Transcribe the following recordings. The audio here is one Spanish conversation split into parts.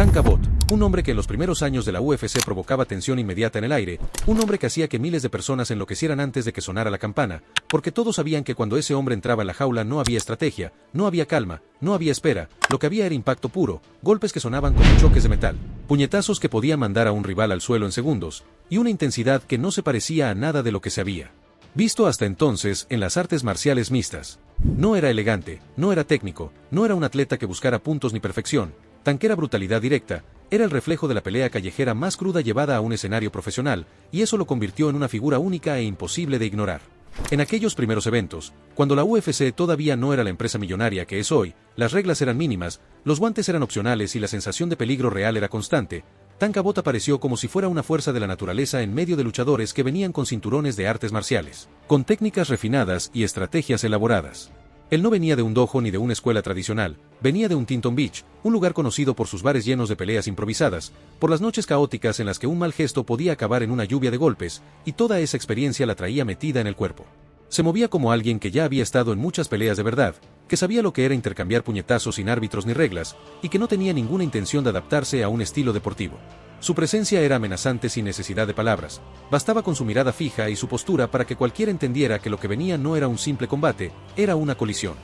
Tank Abbott, un hombre que en los primeros años de la UFC provocaba tensión inmediata en el aire, un hombre que hacía que miles de personas enloquecieran antes de que sonara la campana, porque todos sabían que cuando ese hombre entraba en la jaula no había estrategia, no había calma, no había espera, lo que había era impacto puro, golpes que sonaban como choques de metal, puñetazos que podían mandar a un rival al suelo en segundos, y una intensidad que no se parecía a nada de lo que se había visto hasta entonces en las artes marciales mixtas. No era elegante, no era técnico, no era un atleta que buscara puntos ni perfección. Tank era brutalidad directa, era el reflejo de la pelea callejera más cruda llevada a un escenario profesional, y eso lo convirtió en una figura única e imposible de ignorar. En aquellos primeros eventos, cuando la UFC todavía no era la empresa millonaria que es hoy, las reglas eran mínimas, los guantes eran opcionales y la sensación de peligro real era constante, Tank Abbott apareció como si fuera una fuerza de la naturaleza en medio de luchadores que venían con cinturones de artes marciales, con técnicas refinadas y estrategias elaboradas. Él no venía de un dojo ni de una escuela tradicional, venía de un Tinton Beach, un lugar conocido por sus bares llenos de peleas improvisadas, por las noches caóticas en las que un mal gesto podía acabar en una lluvia de golpes, y toda esa experiencia la traía metida en el cuerpo. Se movía como alguien que ya había estado en muchas peleas de verdad, que sabía lo que era intercambiar puñetazos sin árbitros ni reglas, y que no tenía ninguna intención de adaptarse a un estilo deportivo. Su presencia era amenazante sin necesidad de palabras, bastaba con su mirada fija y su postura para que cualquiera entendiera que lo que venía no era un simple combate, era una colisión.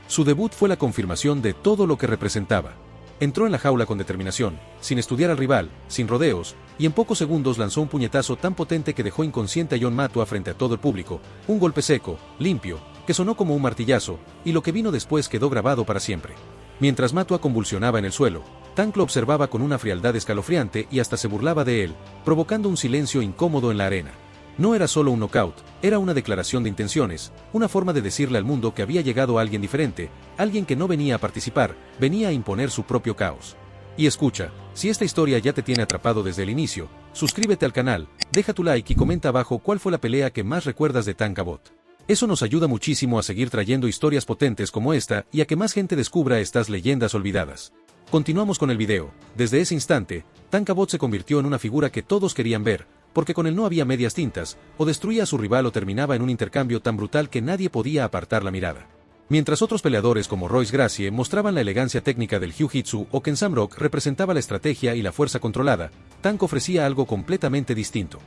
Su debut fue la confirmación de todo lo que representaba. Entró en la jaula con determinación, sin estudiar al rival, sin rodeos, y en pocos segundos lanzó un puñetazo tan potente que dejó inconsciente a John Matua frente a todo el público, un golpe seco, limpio, que sonó como un martillazo, y lo que vino después quedó grabado para siempre. Mientras Matua convulsionaba en el suelo, Tank lo observaba con una frialdad escalofriante y hasta se burlaba de él, provocando un silencio incómodo en la arena. No era solo un knockout, era una declaración de intenciones, una forma de decirle al mundo que había llegado alguien diferente, alguien que no venía a participar, venía a imponer su propio caos. Y escucha, si esta historia ya te tiene atrapado desde el inicio, suscríbete al canal, deja tu like y comenta abajo cuál fue la pelea que más recuerdas de Tank Abbott. Eso nos ayuda muchísimo a seguir trayendo historias potentes como esta y a que más gente descubra estas leyendas olvidadas. Continuamos con el video. Desde ese instante, Tank Abbott se convirtió en una figura que todos querían ver, porque con él no había medias tintas, o destruía a su rival o terminaba en un intercambio tan brutal que nadie podía apartar la mirada. Mientras otros peleadores como Royce Gracie mostraban la elegancia técnica del Jiu-Jitsu o Ken Shamrock representaba la estrategia y la fuerza controlada, Tank ofrecía algo completamente distinto.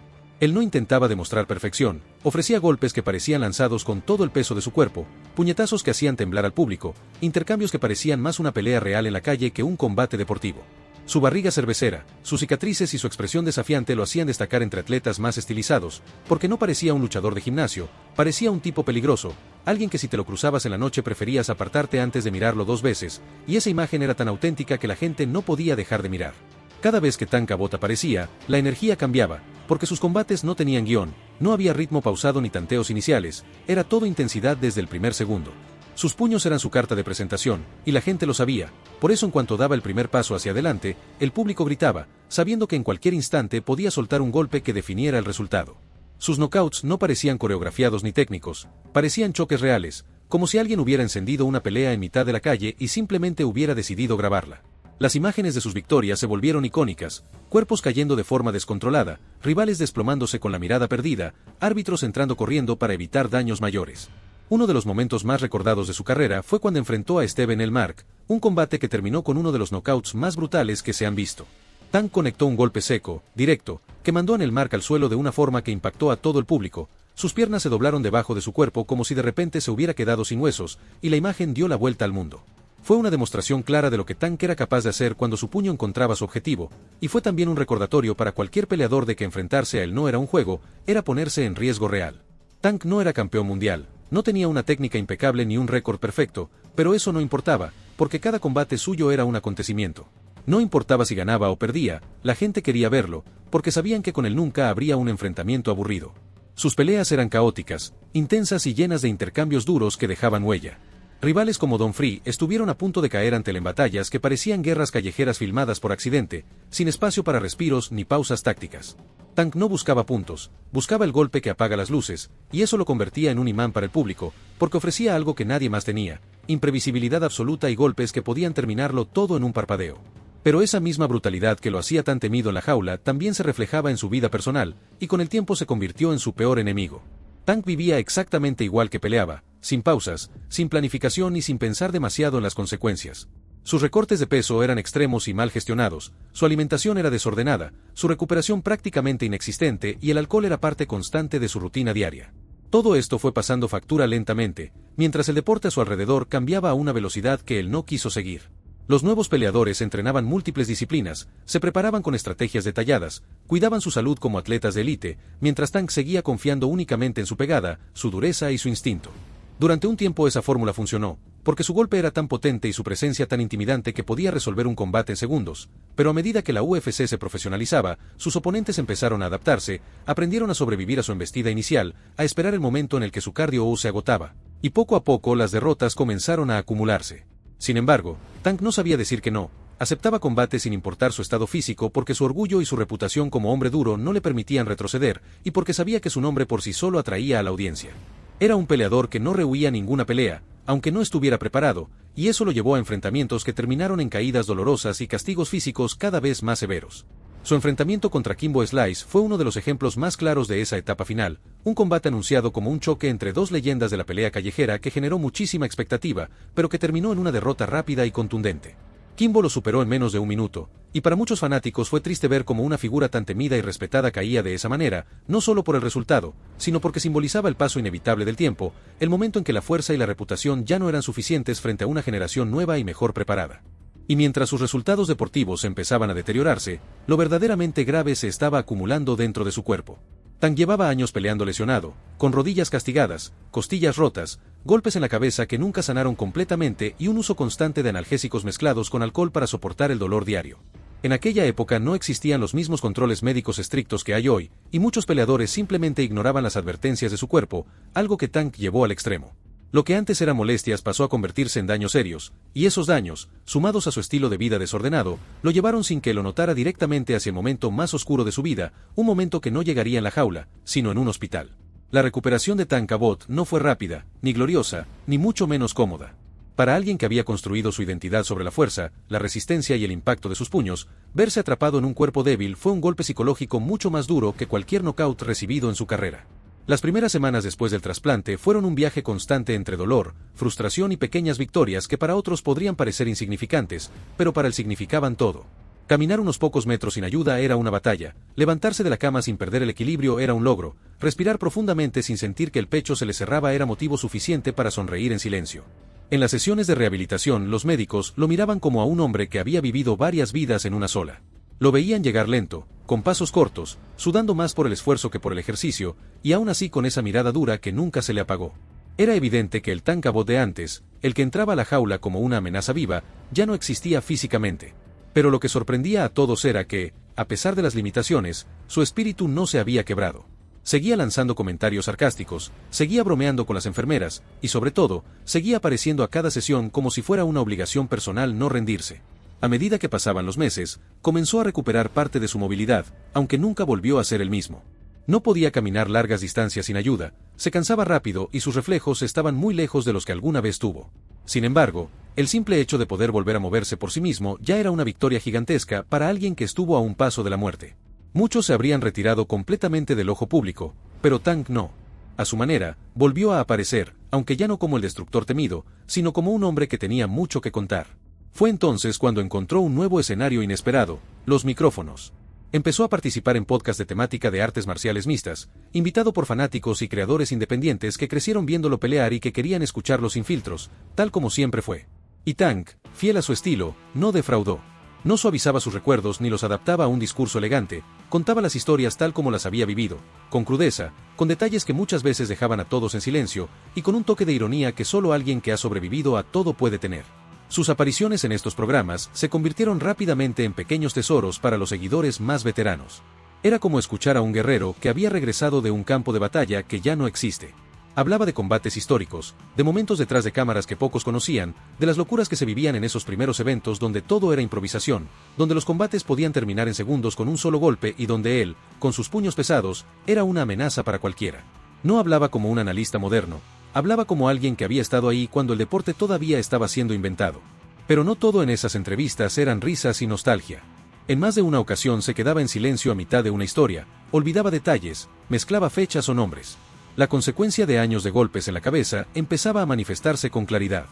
Él no intentaba demostrar perfección, ofrecía golpes que parecían lanzados con todo el peso de su cuerpo, puñetazos que hacían temblar al público, intercambios que parecían más una pelea real en la calle que un combate deportivo. Su barriga cervecera, sus cicatrices y su expresión desafiante lo hacían destacar entre atletas más estilizados, porque no parecía un luchador de gimnasio, parecía un tipo peligroso, alguien que si te lo cruzabas en la noche preferías apartarte antes de mirarlo 2 veces, y esa imagen era tan auténtica que la gente no podía dejar de mirar. Cada vez que Tank Abbott aparecía, la energía cambiaba, porque sus combates no tenían guión, no había ritmo pausado ni tanteos iniciales, era todo intensidad desde el primer segundo. Sus puños eran su carta de presentación, y la gente lo sabía, por eso en cuanto daba el primer paso hacia adelante, el público gritaba, sabiendo que en cualquier instante podía soltar un golpe que definiera el resultado. Sus knockouts no parecían coreografiados ni técnicos, parecían choques reales, como si alguien hubiera encendido una pelea en mitad de la calle y simplemente hubiera decidido grabarla. Las imágenes de sus victorias se volvieron icónicas, cuerpos cayendo de forma descontrolada, rivales desplomándose con la mirada perdida, árbitros entrando corriendo para evitar daños mayores. Uno de los momentos más recordados de su carrera fue cuando enfrentó a Steven Elmark, un combate que terminó con uno de los knockouts más brutales que se han visto. Tank conectó un golpe seco, directo, que mandó a Elmark al suelo de una forma que impactó a todo el público. Sus piernas se doblaron debajo de su cuerpo como si de repente se hubiera quedado sin huesos, y la imagen dio la vuelta al mundo. Fue una demostración clara de lo que Tank era capaz de hacer cuando su puño encontraba su objetivo, y fue también un recordatorio para cualquier peleador de que enfrentarse a él no era un juego, era ponerse en riesgo real. Tank no era campeón mundial, no tenía una técnica impecable ni un récord perfecto, pero eso no importaba, porque cada combate suyo era un acontecimiento. No importaba si ganaba o perdía, la gente quería verlo, porque sabían que con él nunca habría un enfrentamiento aburrido. Sus peleas eran caóticas, intensas y llenas de intercambios duros que dejaban huella. Rivales como Don Free estuvieron a punto de caer ante él en batallas que parecían guerras callejeras filmadas por accidente, sin espacio para respiros ni pausas tácticas. Tank no buscaba puntos, buscaba el golpe que apaga las luces, y eso lo convertía en un imán para el público, porque ofrecía algo que nadie más tenía, imprevisibilidad absoluta y golpes que podían terminarlo todo en un parpadeo. Pero esa misma brutalidad que lo hacía tan temido en la jaula también se reflejaba en su vida personal, y con el tiempo se convirtió en su peor enemigo. Tank vivía exactamente igual que peleaba, sin pausas, sin planificación y sin pensar demasiado en las consecuencias. Sus recortes de peso eran extremos y mal gestionados, su alimentación era desordenada, su recuperación prácticamente inexistente y el alcohol era parte constante de su rutina diaria. Todo esto fue pasando factura lentamente, mientras el deporte a su alrededor cambiaba a una velocidad que él no quiso seguir. Los nuevos peleadores entrenaban múltiples disciplinas, se preparaban con estrategias detalladas, cuidaban su salud como atletas de élite, mientras Tank seguía confiando únicamente en su pegada, su dureza y su instinto. Durante un tiempo esa fórmula funcionó, porque su golpe era tan potente y su presencia tan intimidante que podía resolver un combate en segundos, pero a medida que la UFC se profesionalizaba, sus oponentes empezaron a adaptarse, aprendieron a sobrevivir a su embestida inicial, a esperar el momento en el que su cardio se agotaba, y poco a poco las derrotas comenzaron a acumularse. Sin embargo, Tank no sabía decir que no, aceptaba combate sin importar su estado físico porque su orgullo y su reputación como hombre duro no le permitían retroceder, y porque sabía que su nombre por sí solo atraía a la audiencia. Era un peleador que no rehuía ninguna pelea, aunque no estuviera preparado, y eso lo llevó a enfrentamientos que terminaron en caídas dolorosas y castigos físicos cada vez más severos. Su enfrentamiento contra Kimbo Slice fue uno de los ejemplos más claros de esa etapa final, un combate anunciado como un choque entre dos leyendas de la pelea callejera que generó muchísima expectativa, pero que terminó en una derrota rápida y contundente. Kimbo lo superó en menos de un minuto, y para muchos fanáticos fue triste ver cómo una figura tan temida y respetada caía de esa manera, no solo por el resultado, sino porque simbolizaba el paso inevitable del tiempo, el momento en que la fuerza y la reputación ya no eran suficientes frente a una generación nueva y mejor preparada. Y mientras sus resultados deportivos empezaban a deteriorarse, lo verdaderamente grave se estaba acumulando dentro de su cuerpo. Tank llevaba años peleando lesionado, con rodillas castigadas, costillas rotas, golpes en la cabeza que nunca sanaron completamente y un uso constante de analgésicos mezclados con alcohol para soportar el dolor diario. En aquella época no existían los mismos controles médicos estrictos que hay hoy, y muchos peleadores simplemente ignoraban las advertencias de su cuerpo, algo que Tank llevó al extremo. Lo que antes eran molestias pasó a convertirse en daños serios, y esos daños, sumados a su estilo de vida desordenado, lo llevaron sin que lo notara directamente hacia el momento más oscuro de su vida, un momento que no llegaría en la jaula, sino en un hospital. La recuperación de Tank Abbott no fue rápida, ni gloriosa, ni mucho menos cómoda. Para alguien que había construido su identidad sobre la fuerza, la resistencia y el impacto de sus puños, verse atrapado en un cuerpo débil fue un golpe psicológico mucho más duro que cualquier knockout recibido en su carrera. Las primeras semanas después del trasplante fueron un viaje constante entre dolor, frustración y pequeñas victorias que para otros podrían parecer insignificantes, pero para él significaban todo. Caminar unos pocos metros sin ayuda era una batalla, levantarse de la cama sin perder el equilibrio era un logro, respirar profundamente sin sentir que el pecho se le cerraba era motivo suficiente para sonreír en silencio. En las sesiones de rehabilitación los médicos lo miraban como a un hombre que había vivido varias vidas en una sola. Lo veían llegar lento, con pasos cortos, sudando más por el esfuerzo que por el ejercicio, y aún así con esa mirada dura que nunca se le apagó. Era evidente que el Tank Abbott de antes, el que entraba a la jaula como una amenaza viva, ya no existía físicamente. Pero lo que sorprendía a todos era que, a pesar de las limitaciones, su espíritu no se había quebrado. Seguía lanzando comentarios sarcásticos, seguía bromeando con las enfermeras, y sobre todo, seguía apareciendo a cada sesión como si fuera una obligación personal no rendirse. A medida que pasaban los meses, comenzó a recuperar parte de su movilidad, aunque nunca volvió a ser el mismo. No podía caminar largas distancias sin ayuda, se cansaba rápido y sus reflejos estaban muy lejos de los que alguna vez tuvo. Sin embargo, el simple hecho de poder volver a moverse por sí mismo ya era una victoria gigantesca para alguien que estuvo a un paso de la muerte. Muchos se habrían retirado completamente del ojo público, pero Tank no. A su manera, volvió a aparecer, aunque ya no como el destructor temido, sino como un hombre que tenía mucho que contar. Fue entonces cuando encontró un nuevo escenario inesperado, los micrófonos. Empezó a participar en podcasts de temática de artes marciales mixtas, invitado por fanáticos y creadores independientes que crecieron viéndolo pelear y que querían escucharlo sin filtros, tal como siempre fue. Y Tank, fiel a su estilo, no defraudó. No suavizaba sus recuerdos ni los adaptaba a un discurso elegante, contaba las historias tal como las había vivido, con crudeza, con detalles que muchas veces dejaban a todos en silencio, y con un toque de ironía que solo alguien que ha sobrevivido a todo puede tener. Sus apariciones en estos programas se convirtieron rápidamente en pequeños tesoros para los seguidores más veteranos. Era como escuchar a un guerrero que había regresado de un campo de batalla que ya no existe. Hablaba de combates históricos, de momentos detrás de cámaras que pocos conocían, de las locuras que se vivían en esos primeros eventos donde todo era improvisación, donde los combates podían terminar en segundos con un solo golpe y donde él, con sus puños pesados, era una amenaza para cualquiera. No hablaba como un analista moderno, hablaba como alguien que había estado ahí cuando el deporte todavía estaba siendo inventado. Pero no todo en esas entrevistas eran risas y nostalgia. En más de una ocasión se quedaba en silencio a mitad de una historia, olvidaba detalles, mezclaba fechas o nombres. La consecuencia de años de golpes en la cabeza empezaba a manifestarse con claridad.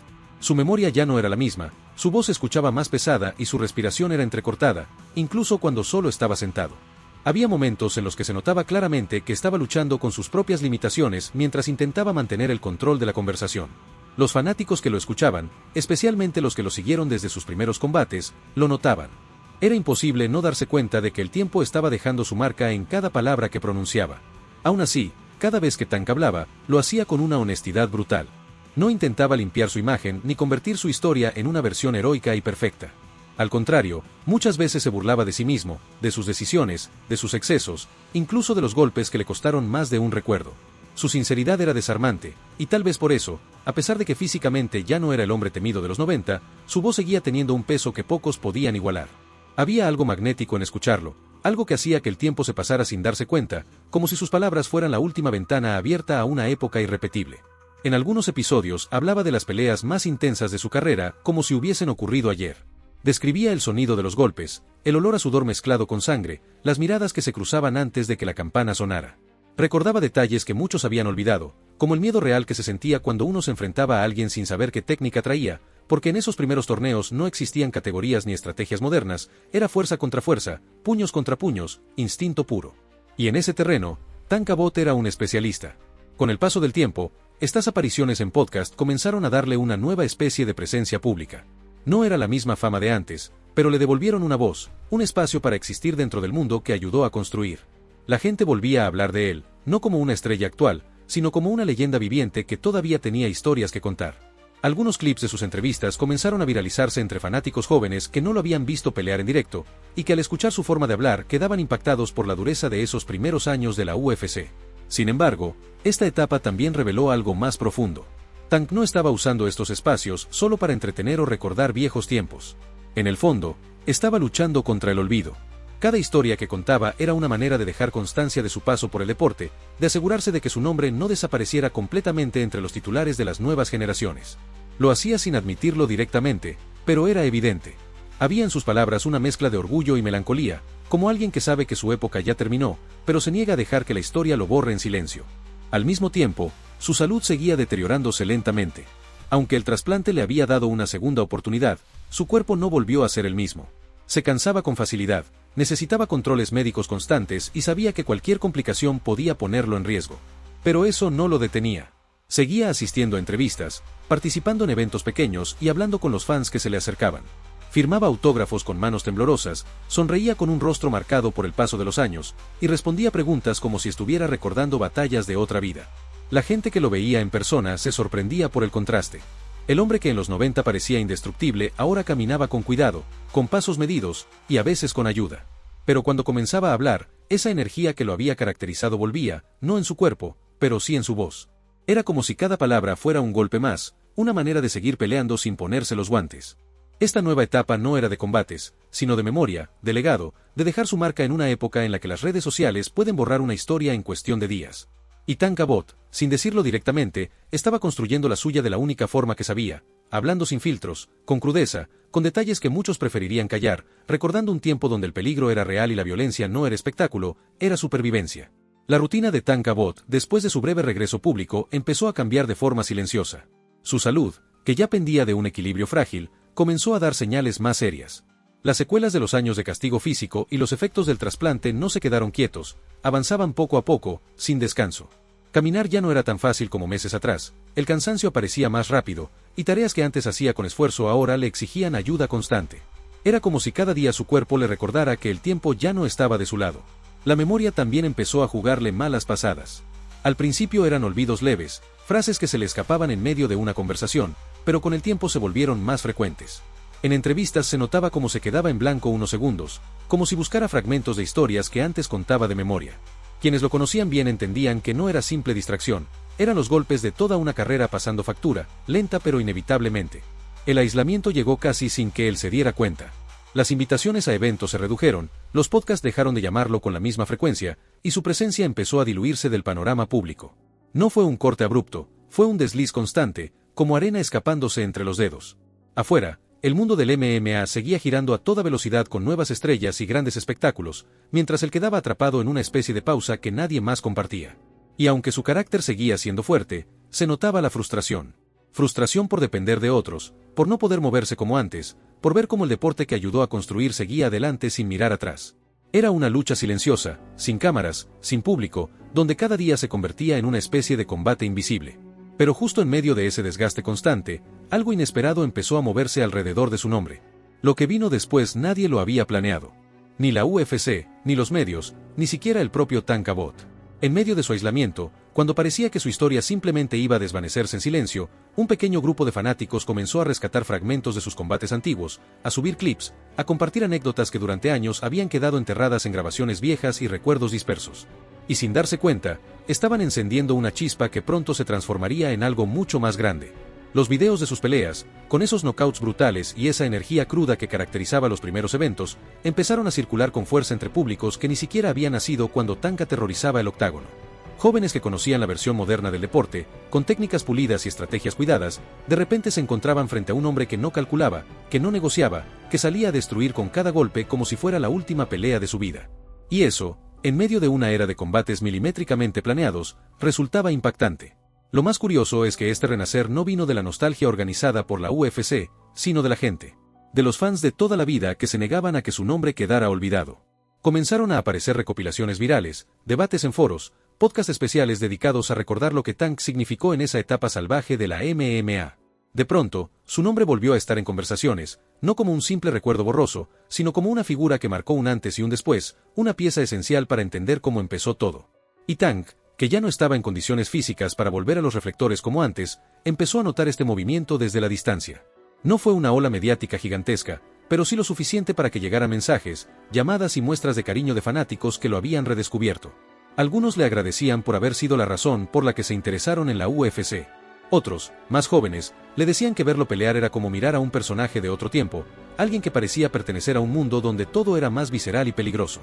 Su memoria ya no era la misma, su voz se escuchaba más pesada y su respiración era entrecortada, incluso cuando solo estaba sentado. Había momentos en los que se notaba claramente que estaba luchando con sus propias limitaciones mientras intentaba mantener el control de la conversación. Los fanáticos que lo escuchaban, especialmente los que lo siguieron desde sus primeros combates, lo notaban. Era imposible no darse cuenta de que el tiempo estaba dejando su marca en cada palabra que pronunciaba. Aún así, cada vez que Tank hablaba, lo hacía con una honestidad brutal. No intentaba limpiar su imagen ni convertir su historia en una versión heroica y perfecta. Al contrario, muchas veces se burlaba de sí mismo, de sus decisiones, de sus excesos, incluso de los golpes que le costaron más de un recuerdo. Su sinceridad era desarmante, y tal vez por eso, a pesar de que físicamente ya no era el hombre temido de los 90, su voz seguía teniendo un peso que pocos podían igualar. Había algo magnético en escucharlo, algo que hacía que el tiempo se pasara sin darse cuenta, como si sus palabras fueran la última ventana abierta a una época irrepetible. En algunos episodios hablaba de las peleas más intensas de su carrera como si hubiesen ocurrido ayer. Describía el sonido de los golpes, el olor a sudor mezclado con sangre, las miradas que se cruzaban antes de que la campana sonara. Recordaba detalles que muchos habían olvidado, como el miedo real que se sentía cuando uno se enfrentaba a alguien sin saber qué técnica traía, porque en esos primeros torneos no existían categorías ni estrategias modernas, era fuerza contra fuerza, puños contra puños, instinto puro. Y en ese terreno, Tank Abbott era un especialista. Con el paso del tiempo, estas apariciones en podcast comenzaron a darle una nueva especie de presencia pública. No era la misma fama de antes, pero le devolvieron una voz, un espacio para existir dentro del mundo que ayudó a construir. La gente volvía a hablar de él, no como una estrella actual, sino como una leyenda viviente que todavía tenía historias que contar. Algunos clips de sus entrevistas comenzaron a viralizarse entre fanáticos jóvenes que no lo habían visto pelear en directo, y que al escuchar su forma de hablar quedaban impactados por la dureza de esos primeros años de la UFC. Sin embargo, esta etapa también reveló algo más profundo. Tank no estaba usando estos espacios solo para entretener o recordar viejos tiempos. En el fondo, estaba luchando contra el olvido. Cada historia que contaba era una manera de dejar constancia de su paso por el deporte, de asegurarse de que su nombre no desapareciera completamente entre los titulares de las nuevas generaciones. Lo hacía sin admitirlo directamente, pero era evidente. Había en sus palabras una mezcla de orgullo y melancolía, como alguien que sabe que su época ya terminó, pero se niega a dejar que la historia lo borre en silencio. Al mismo tiempo, su salud seguía deteriorándose lentamente. Aunque el trasplante le había dado una segunda oportunidad, su cuerpo no volvió a ser el mismo. Se cansaba con facilidad, necesitaba controles médicos constantes y sabía que cualquier complicación podía ponerlo en riesgo. Pero eso no lo detenía. Seguía asistiendo a entrevistas, participando en eventos pequeños y hablando con los fans que se le acercaban. Firmaba autógrafos con manos temblorosas, sonreía con un rostro marcado por el paso de los años, y respondía preguntas como si estuviera recordando batallas de otra vida. La gente que lo veía en persona se sorprendía por el contraste. El hombre que en los 90 parecía indestructible ahora caminaba con cuidado, con pasos medidos, y a veces con ayuda. Pero cuando comenzaba a hablar, esa energía que lo había caracterizado volvía, no en su cuerpo, pero sí en su voz. Era como si cada palabra fuera un golpe más, una manera de seguir peleando sin ponerse los guantes. Esta nueva etapa no era de combates, sino de memoria, de legado, de dejar su marca en una época en la que las redes sociales pueden borrar una historia en cuestión de días. Y Tank Abbott, sin decirlo directamente, estaba construyendo la suya de la única forma que sabía, hablando sin filtros, con crudeza, con detalles que muchos preferirían callar, recordando un tiempo donde el peligro era real y la violencia no era espectáculo, era supervivencia. La rutina de Tank Abbott, después de su breve regreso público, empezó a cambiar de forma silenciosa. Su salud, que ya pendía de un equilibrio frágil, comenzó a dar señales más serias. Las secuelas de los años de castigo físico y los efectos del trasplante no se quedaron quietos, avanzaban poco a poco, sin descanso. Caminar ya no era tan fácil como meses atrás, el cansancio aparecía más rápido, y tareas que antes hacía con esfuerzo ahora le exigían ayuda constante. Era como si cada día su cuerpo le recordara que el tiempo ya no estaba de su lado. La memoria también empezó a jugarle malas pasadas. Al principio eran olvidos leves, frases que se le escapaban en medio de una conversación, pero con el tiempo se volvieron más frecuentes. En entrevistas se notaba cómo se quedaba en blanco unos segundos, como si buscara fragmentos de historias que antes contaba de memoria. Quienes lo conocían bien entendían que no era simple distracción, eran los golpes de toda una carrera pasando factura, lenta pero inevitablemente. El aislamiento llegó casi sin que él se diera cuenta. Las invitaciones a eventos se redujeron, los podcasts dejaron de llamarlo con la misma frecuencia, y su presencia empezó a diluirse del panorama público. No fue un corte abrupto, fue un desliz constante, como arena escapándose entre los dedos. Afuera, el mundo del MMA seguía girando a toda velocidad con nuevas estrellas y grandes espectáculos, mientras él quedaba atrapado en una especie de pausa que nadie más compartía. Y aunque su carácter seguía siendo fuerte, se notaba la frustración. Frustración por depender de otros, por no poder moverse como antes, por ver cómo el deporte que ayudó a construir seguía adelante sin mirar atrás. Era una lucha silenciosa, sin cámaras, sin público, donde cada día se convertía en una especie de combate invisible. Pero justo en medio de ese desgaste constante, algo inesperado empezó a moverse alrededor de su nombre. Lo que vino después nadie lo había planeado. Ni la UFC, ni los medios, ni siquiera el propio Tank Abbott. En medio de su aislamiento, cuando parecía que su historia simplemente iba a desvanecerse en silencio, un pequeño grupo de fanáticos comenzó a rescatar fragmentos de sus combates antiguos, a subir clips, a compartir anécdotas que durante años habían quedado enterradas en grabaciones viejas y recuerdos dispersos. Y sin darse cuenta, estaban encendiendo una chispa que pronto se transformaría en algo mucho más grande. Los videos de sus peleas, con esos knockouts brutales y esa energía cruda que caracterizaba los primeros eventos, empezaron a circular con fuerza entre públicos que ni siquiera habían nacido cuando Tank aterrorizaba el octágono. Jóvenes que conocían la versión moderna del deporte, con técnicas pulidas y estrategias cuidadas, de repente se encontraban frente a un hombre que no calculaba, que no negociaba, que salía a destruir con cada golpe como si fuera la última pelea de su vida. Y eso, en medio de una era de combates milimétricamente planeados, resultaba impactante. Lo más curioso es que este renacer no vino de la nostalgia organizada por la UFC, sino de la gente. De los fans de toda la vida que se negaban a que su nombre quedara olvidado. Comenzaron a aparecer recopilaciones virales, debates en foros, podcasts especiales dedicados a recordar lo que Tank significó en esa etapa salvaje de la MMA. De pronto, su nombre volvió a estar en conversaciones, no como un simple recuerdo borroso, sino como una figura que marcó un antes y un después, una pieza esencial para entender cómo empezó todo. Y Tank, que ya no estaba en condiciones físicas para volver a los reflectores como antes, empezó a notar este movimiento desde la distancia. No fue una ola mediática gigantesca, pero sí lo suficiente para que llegaran mensajes, llamadas y muestras de cariño de fanáticos que lo habían redescubierto. Algunos le agradecían por haber sido la razón por la que se interesaron en la UFC. Otros, más jóvenes, le decían que verlo pelear era como mirar a un personaje de otro tiempo, alguien que parecía pertenecer a un mundo donde todo era más visceral y peligroso.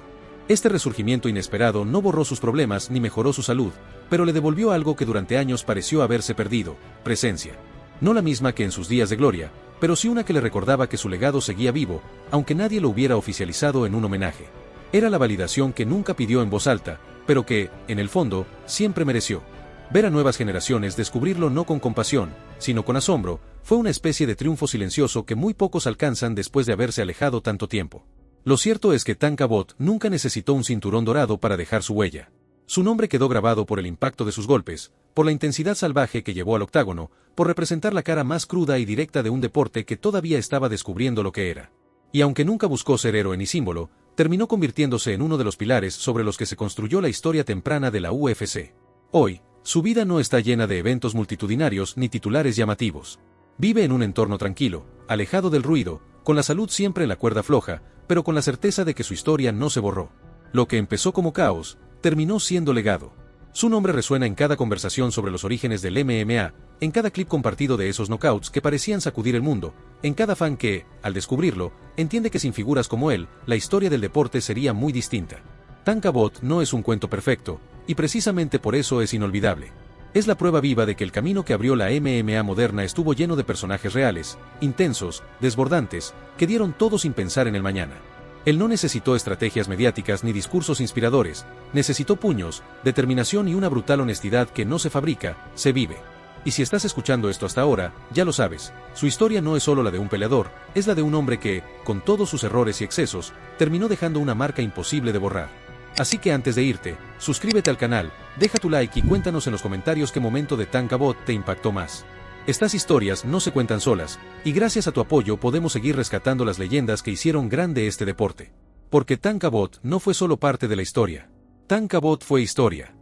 Este resurgimiento inesperado no borró sus problemas ni mejoró su salud, pero le devolvió algo que durante años pareció haberse perdido: presencia. No la misma que en sus días de gloria, pero sí una que le recordaba que su legado seguía vivo, aunque nadie lo hubiera oficializado en un homenaje. Era la validación que nunca pidió en voz alta, pero que, en el fondo, siempre mereció. Ver a nuevas generaciones descubrirlo no con compasión, sino con asombro, fue una especie de triunfo silencioso que muy pocos alcanzan después de haberse alejado tanto tiempo. Lo cierto es que Tank Abbott nunca necesitó un cinturón dorado para dejar su huella. Su nombre quedó grabado por el impacto de sus golpes, por la intensidad salvaje que llevó al octágono, por representar la cara más cruda y directa de un deporte que todavía estaba descubriendo lo que era. Y aunque nunca buscó ser héroe ni símbolo, terminó convirtiéndose en uno de los pilares sobre los que se construyó la historia temprana de la UFC. Hoy, su vida no está llena de eventos multitudinarios ni titulares llamativos. Vive en un entorno tranquilo, alejado del ruido, con la salud siempre en la cuerda floja, pero con la certeza de que su historia no se borró. Lo que empezó como caos, terminó siendo legado. Su nombre resuena en cada conversación sobre los orígenes del MMA, en cada clip compartido de esos knockouts que parecían sacudir el mundo, en cada fan que, al descubrirlo, entiende que sin figuras como él, la historia del deporte sería muy distinta. Tank Abbott no es un cuento perfecto, y precisamente por eso es inolvidable. Es la prueba viva de que el camino que abrió la MMA moderna estuvo lleno de personajes reales, intensos, desbordantes, que dieron todo sin pensar en el mañana. Él no necesitó estrategias mediáticas ni discursos inspiradores, necesitó puños, determinación y una brutal honestidad que no se fabrica, se vive. Y si estás escuchando esto hasta ahora, ya lo sabes, su historia no es solo la de un peleador, es la de un hombre que, con todos sus errores y excesos, terminó dejando una marca imposible de borrar. Así que antes de irte, suscríbete al canal, deja tu like y cuéntanos en los comentarios qué momento de Tank Abbott te impactó más. Estas historias no se cuentan solas, y gracias a tu apoyo podemos seguir rescatando las leyendas que hicieron grande este deporte. Porque Tank Abbott no fue solo parte de la historia. Tank Abbott fue historia.